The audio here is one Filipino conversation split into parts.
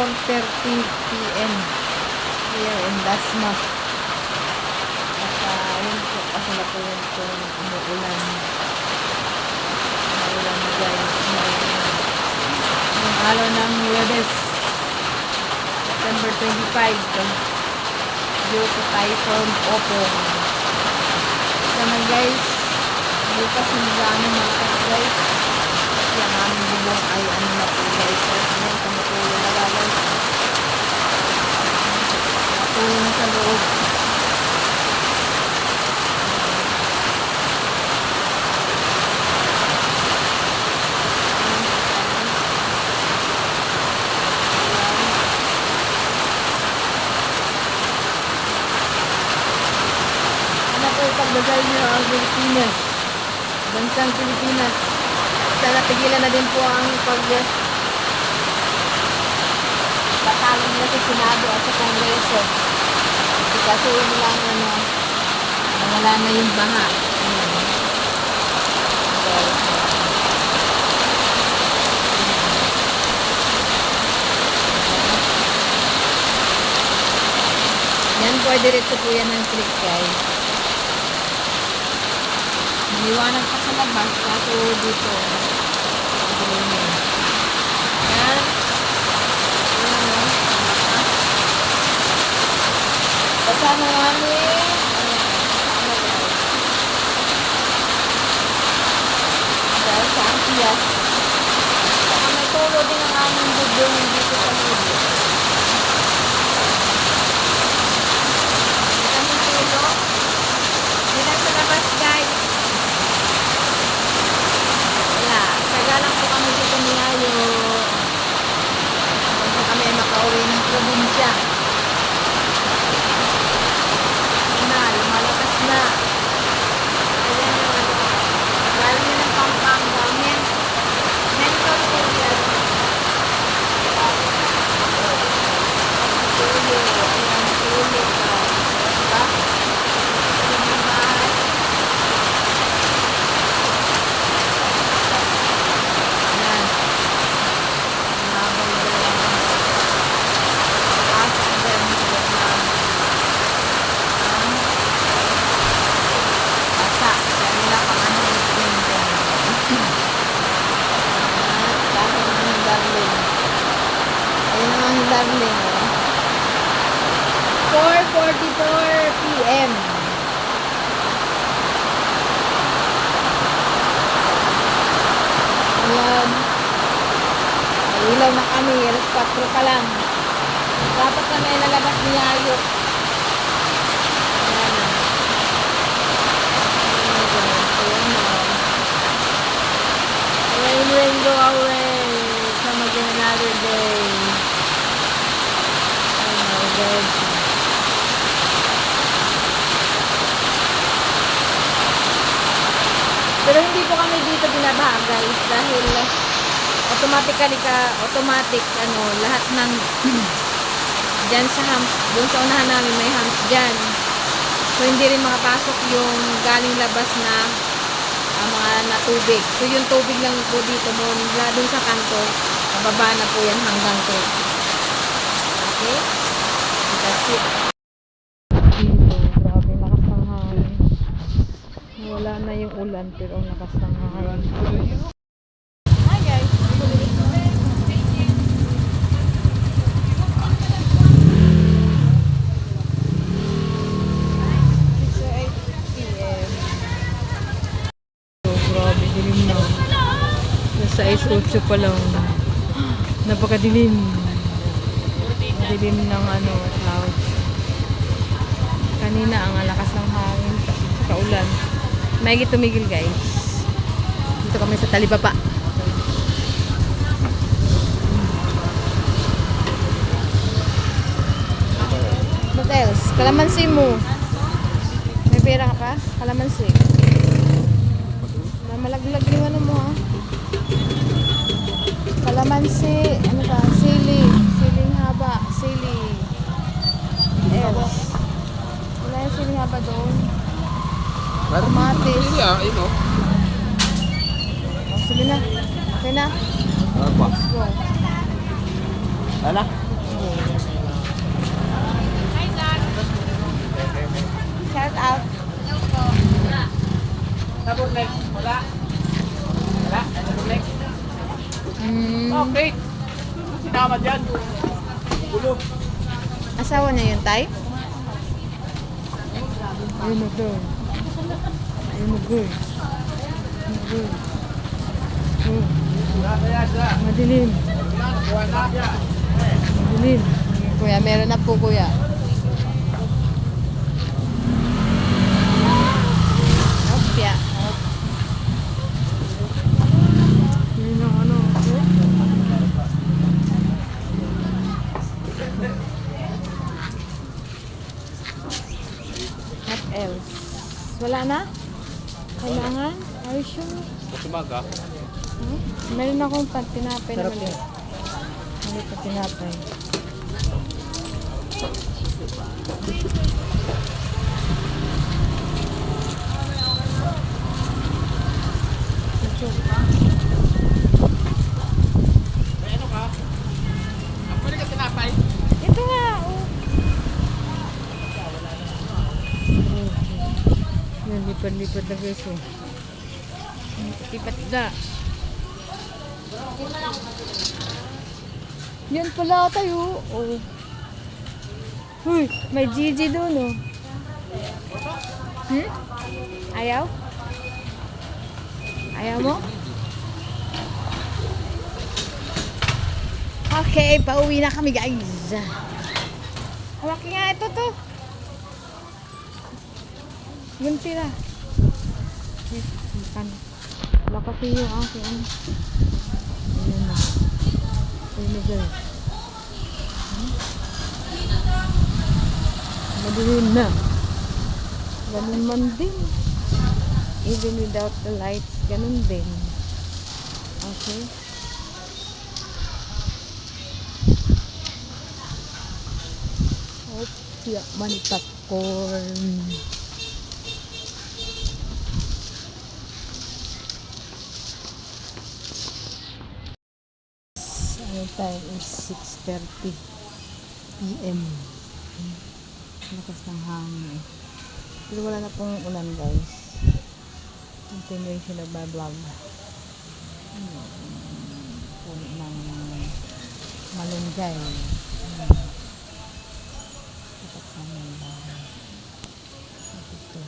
4:30 p.m. here in Dasma. At yun po, kasalukuyan po umuulan. Umuulan na guys. Yung araw ng Huwebes, September 25, due to Typhoon Opo. Sana guys, bukas yung gano'n malakas guys. Yan aming bubong ay ano na po guys. Ayan, tumutuloy na guys. Natuloy na sa loob. Ano po ipagdasal niyo ang Pilipinas? Bansang Pilipinas. Sana tigilan na din po ang pagtatalo nila sa Senado at sa Kongreso. Kasi yun lang wala na yung baha. Yan po ay diretso po yan ng creek guys. Maliwanag pa sa labas kaso dito. Yan. Basta na namin. Dahil sa Antias. Saka may tulo din ang aming bubong dito sa mulo. May kami tulo. Hindi lang sa labas guys. Tagalang po kami dito nilayo. Kung kami ay makauwi ng probinsya. Lumalakas na. Ayan yung galing na ng Pampanga. Mentor po yan. Tulo. Ayan, tulo. Diba? Darling. 4:44 p.m. Ayan. Ilaw na kami. Alas 4 pa lang. Dapat na may lalabas ni Ayo. Ayan na. Rain, go away. Come again another day. Pero hindi po kami dito binabaha guys dahil automatic lahat ng dyan sa humps, doon sa unahan namin may humps dyan, so hindi rin makapasok yung galing labas na mga natubig. So yung tubig lang po dito mula doon sa kanto, mababa na po yan hanggang to. Okay? That's it. Dito, grabe, lakas ng hangin. Wala na yung ulan, pero ang lakas ng hangin. Hi guys! It's 8 p.m. So, grabe, dilim na. Nasa 8:08 pa lang. Napakadilim. Dilim ng clouds. Kanina ang lakas ng hangin sa ulan. May tumigil guys. Dito kami sa Talibaba. What else? Kalamansi mo. May pera ka pa? Kalamansi. Malaglag yung ano mo ha. Kalamansi. Ano ba? Sili. Siling haba. Sili. Else. Wala yung siling haba doon. Kamatis. Ayun o. Sige na. Okay na. Ano ba? Let's go. Ano? Double leg. Wala. Wala. Double leg. Okay. Sinama dyan. Bulog. Asawa niya yun, tay? Ay mo girl. Ay mo girl. Ay mo girl. Oh, madilim. Madilim. Kuya, meron na po, kuya. Opya. Yun ang ano. What else? Wala na? Kailangan? Are you sure? Umaga. Hmm? Meron akong tinapay na maliit. Maliit na tinapay. May ano ka? Pwede ka tinapay? Ito nga, oh. Yan, lipad-lipad na guys oh. Lipat na. Yan pala tayo. Oh. Uy, may Gigi doon, oh. Hmm? Ayaw? Ayaw mo? Okay, pauwi na kami, guys. Hawaki nga ito to. Yun tira. Wala kasi yung aking ano. Ayun na. Ayun na guys. Madilim na. Ganun man din. Even without the lights, ganun din. Okay. Opya, man popcorn. Our time is 6:30 PM. Lakas ng hangin. Pero wala na pong ulan guys. Continuation of my vlog. Puno ng malunggay. Tapat namin bahay. Ito.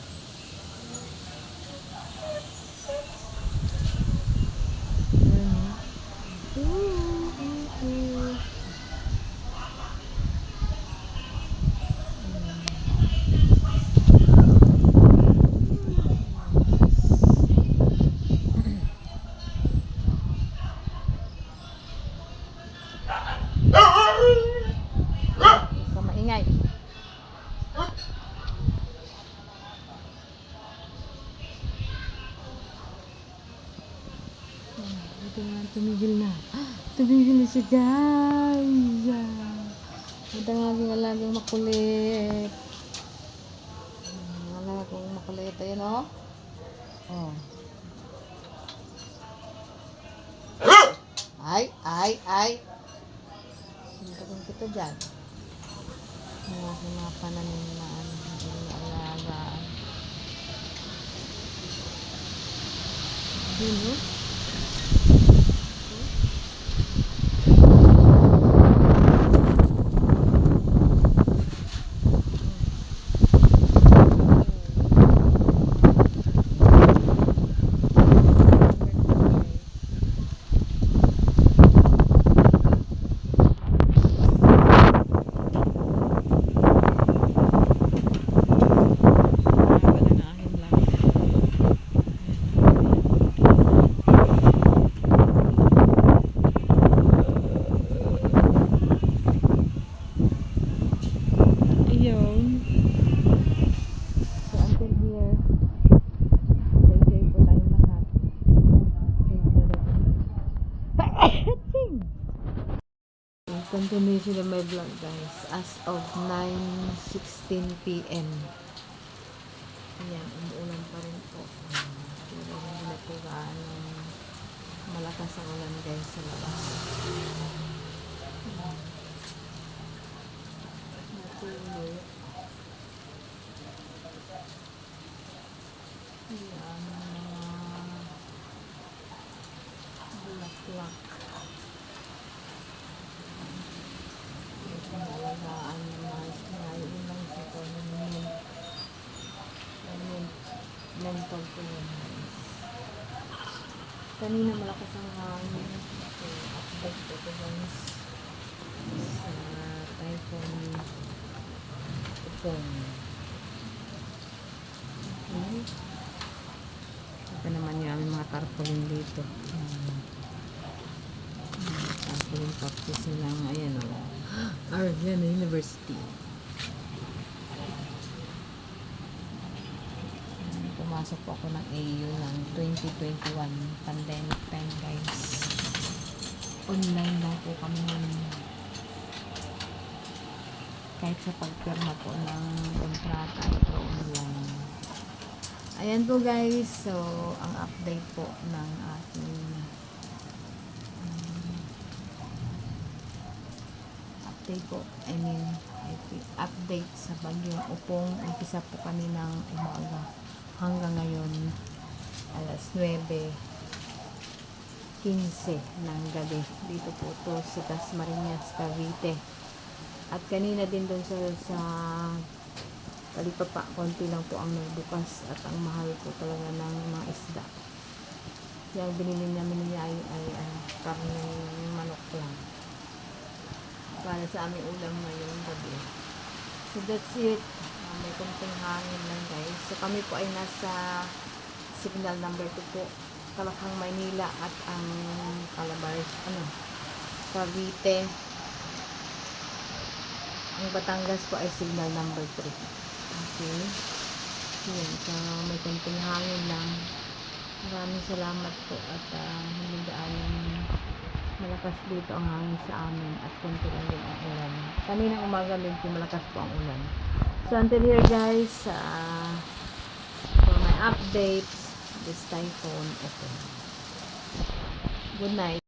So, maingay. Ito nga, tumigil na. Tumigil na siya guys. Ito nga aking alagang makulit. Alagang makulit. Ayan, oh. Oh. Ay. Hintakin kita dyan. Ang aking mga pananim na ano, hindi na alagaan. Dino. Ayun. So, until here, stay safe po tayong lahat. Continuation of my vlog guys. As of 9:16 PM. Ayan, umuulan pa rin po. Pero hindi na po gaano malakas ang ulan guys sa labas. Natuloy. Ayan. sample ko yun guys. Kanina malakas ang hangin. So, update ko ito guys. Sa typhoon Upong. Okay. Ito naman yung aming mga tarpaulin dito. Tarpaulin practice nilang, ayan o. Arjana University. Pumasok po ako ng AU ng 2021 pandemic time guys. Online lang po kami nun. Kahit sa pagpirma po ng kontrata ito online. Ayan po guys. So, ang update po ng ating update po. Update sa bagyong Upong. Umpisa po kaninang umaga hanggang ngayon alas 9:15 ng gabi. Dito po to sa Dasmariñas, Cavite. At kanina din doon sa Talipapa, konti lang po ang nagbukas at ang mahal po talaga ng mga isda. Yung binili namin niya ay karne manok lang. Para sa aming ulam ngayong gabi. So that's it. May konting hangin lang guys. So kami po ay nasa signal number 2 po. Kalakang Maynila at ang Cavite. Ang Batangas po ay signal number 3. Okay. Yan. So may konting hangin lang. Maraming salamat po at hindi gaanong malakas dito ang hangin sa amin at konti lang din ang ulan. Kaninang umaga din po malakas po ang ulan. So until here guys, for my updates, this typhoon, okay. Good night.